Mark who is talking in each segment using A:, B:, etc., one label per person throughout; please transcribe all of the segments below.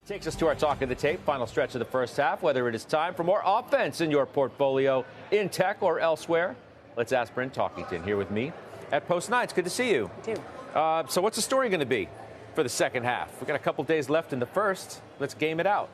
A: Takes us to our talk of the tape, final stretch of the first half, whether it is time for more offense in your portfolio in tech or elsewhere. Let's ask Bryn Talkington here with me at Post 9. It's good to see you.
B: You too.
A: So what's the story going to be for the second half? We've got a couple days left in the first. Let's game it out.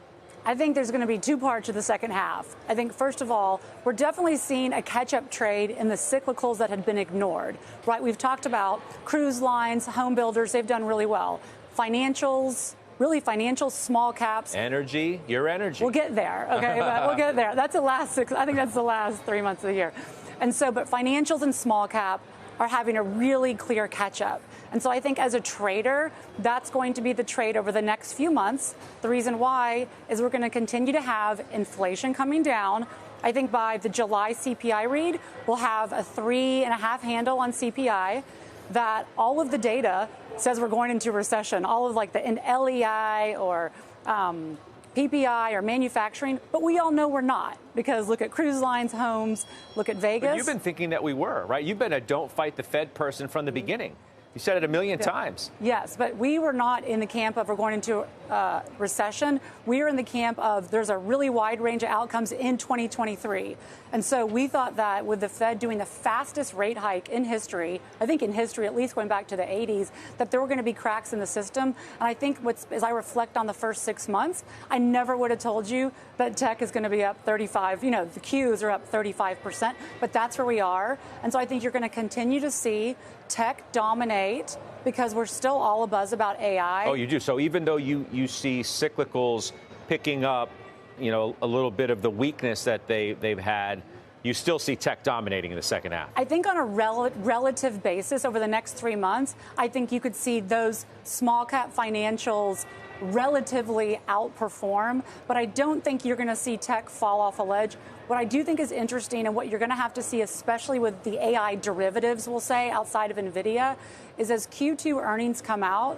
B: I think there's going to be two parts to the second half. I think, first of all, we're definitely seeing a catch-up trade in the cyclicals that had been ignored, right? We've talked about cruise lines, home builders. They've done really well. Financials, really financial, small caps.
A: Energy, your energy.
B: We'll get there, okay? But we'll get there. That's the last I think that's the last 3 months of the year. And so, but financials and small cap are having a really clear catch-up. And so I think as a trader, that's going to be the trade over the next few months. The reason why is we're going to continue to have inflation coming down. I think by the July CPI read, we'll have a 3.5 handle on CPI. That all of the data says we're going into recession, all of like the LEI or PPI or manufacturing, but we all know we're not, because look at cruise lines, homes, look at Vegas.
A: But you've been thinking that we were, right? You've been a don't fight the Fed person from the beginning. You said it a million times.
B: Yes, but we were not in the camp of we're going into recession. We are in the camp of there's a really wide range of outcomes in 2023. And so we thought that with the Fed doing the fastest rate hike in history, I think in history, at least going back to the 80s, that there were going to be cracks in the system. And I think as I reflect on the first 6 months, I never would have told you that tech is going to be up 35. You know, the Qs are up 35%, but that's where we are. And so I think you're going to continue to see tech dominate because we're still all abuzz about AI.
A: Oh, you do. So even though you see cyclicals picking up, you know, a little bit of the weakness that they've had, you still see tech dominating in the second half.
B: I think on a relative basis over the next 3 months, I think you could see those small cap financials relatively outperform, but I don't think you're going to see tech fall off a ledge. What I do think is interesting, and what you're going to have to see, especially with the AI derivatives, we'll say, outside of NVIDIA, is as Q2 earnings come out,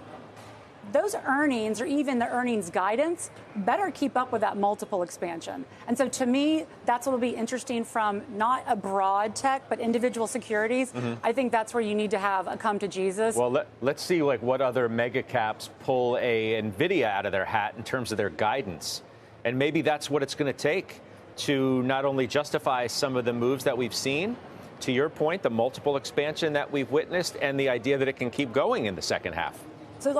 B: those earnings, or even the earnings guidance, better keep up with that multiple expansion. And so to me, that's what will be interesting from not a broad tech, but individual securities. I think that's where you need to have a come to Jesus.
A: Well, let's see like what other mega caps pull a NVIDIA out of their hat in terms of their guidance. And maybe that's what it's going to take to not only justify some of the moves that we've seen, to your point, the multiple expansion that we've witnessed, and the idea that it can keep going in the second half.
B: So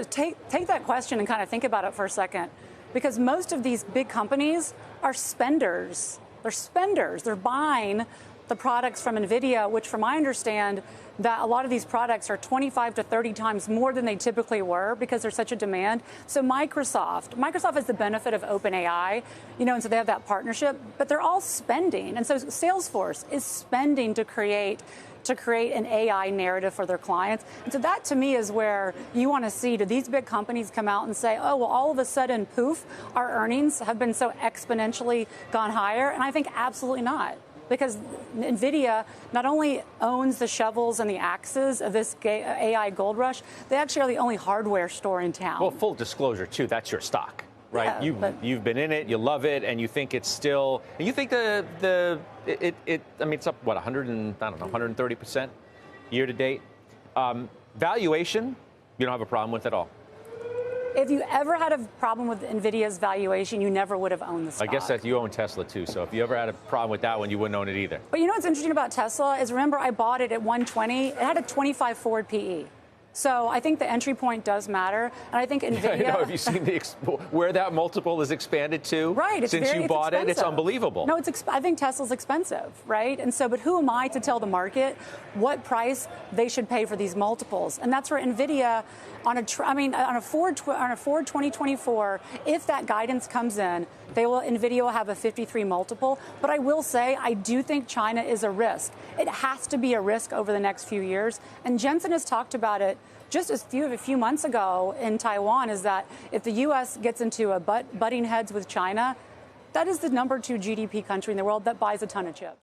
B: take that question and kind of think about it for a second, because most of these big companies are spenders. They're spenders. They're buying the products from NVIDIA, which from my understand that a lot of these products are 25 to 30 times more than they typically were because there's such a demand. So Microsoft has the benefit of OpenAI, you know, and so they have that partnership, but they're all spending. And so Salesforce is spending to create an AI narrative for their clients. And so that, to me, is where you want to see, do these big companies come out and say, oh, well, all of a sudden, poof, our earnings have been so exponentially gone higher? And I think absolutely not. Because NVIDIA not only owns the shovels and the axes of this AI gold rush, they actually are the only hardware store in town.
A: Well, full disclosure, too, that's your stock. Right,
B: yeah,
A: you've been in it, you love it, and you think it's still. You think I mean, it's up what 130% year to date. Valuation, you don't have a problem with at all.
B: If you ever had a problem with NVIDIA's valuation, you never would have owned the stock.
A: I guess that you own Tesla too, so if you ever had a problem with that one, you wouldn't own it either.
B: But you know what's interesting about Tesla is, remember, I bought it at 120. It had a 25 forward PE. So I think the entry point does matter, and I think NVIDIA.
A: Yeah, have you seen where that multiple is expanded to?
B: Right,
A: since you bought it, it's unbelievable.
B: No, I think Tesla's expensive, right? And so, but who am I to tell the market what price they should pay for these multiples? And that's where NVIDIA, on a Ford 2024, if that guidance comes in, NVIDIA will have a 53 multiple. But I will say, I do think China is a risk. It has to be a risk over the next few years. And Jensen has talked about it just a few months ago in Taiwan, is that if the U.S. gets into a butting heads with China, that is the #2 GDP country in the world that buys a ton of chips.